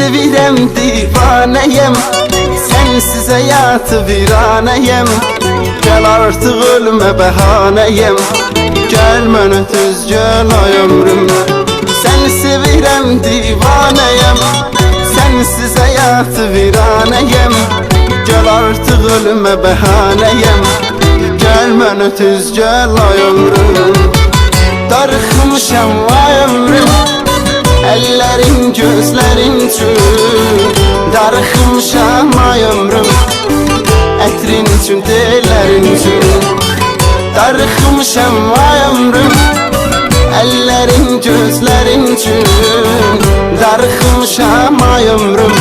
sevirəm divanəyəm, sensiz həyatı viranəyəm. Gəl artıq ölmə bəhanəyəm, gəl mənə tez gəl ay ömrüm. Səni sevirəm divanəyəm, sensiz həyatı viranəyəm. Gəl artıq ölmə bəhanəyəm, gəl mənə tez gəl ay ömrüm. Darıxmışam ay ömrüm, əllərin gözlərin üçün. Darıxmışam ay ömrüm, ətrin üçün, tellərin üçün. Darıxmışam ay ömrüm, əllərin gözlərin üçün. Darıxmışam ay ömrüm,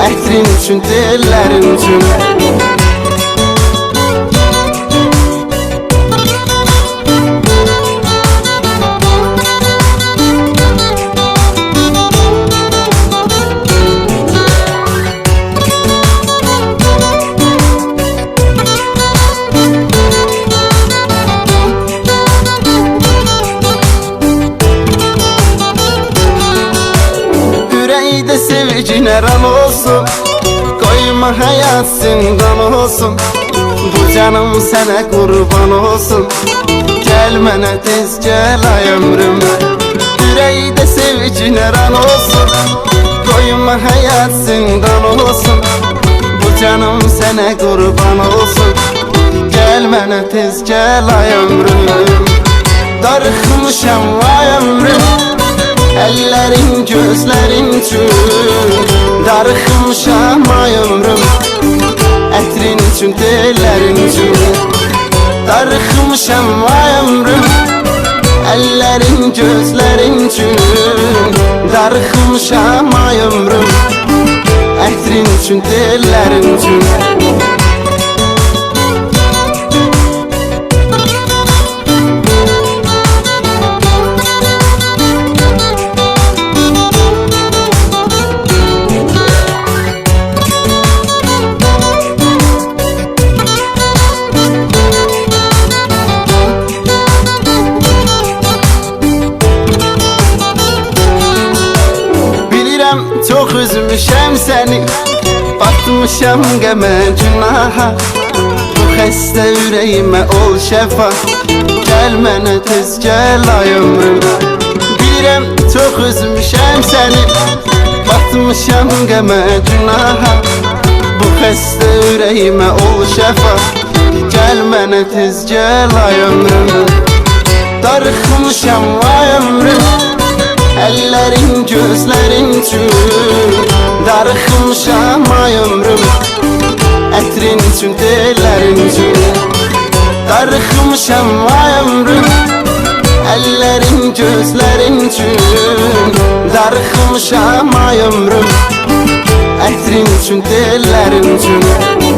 ətrin üçün, tellərin üçün. Sevgin əran olsun, koyma hayat zindan olsun. Bu canım sənə qurban olsun, gəl mənə tez gəl ay ömrüm. Ürəkdə sevgin əran olsun, koyma hayat zindan olsun. Bu canım sənə qurban olsun, gəl mənə tez gəl ay ömrüm. Darıxmışam ay ömrüm, əllərin gözlərin üçün. Darıxmışam ay ömrüm, ətrin üçün, tellərin üçün. Darıxmışam ay ömrüm, əllərin gözlərin üçün. Darıxmışam ay ömrüm, ətrin üçün, tellərin üçün. Çok üzmüşəm səni, batmışam qəmə günaha. Bu xəstə ürəyimə ol şəfa, gəl mənə tez gəl ay ömrüm. Bilirəm çox üzmüşəm səni, batmışam qəmə günaha. Bu xəstə ürəyimə ol şəfa, gəl mənə tez gəl ay ömrüm. Darıxmışam ay ömrüm, əllərin gözlərin üçün. Darıxmışam ay ömrüm, ətrin üçün, tellərin üçün. Darıxmışam ay ömrüm, əllərin gözlərin üçün. Darıxmışam ay ömrüm, ətrin üçün, tellərin üçün.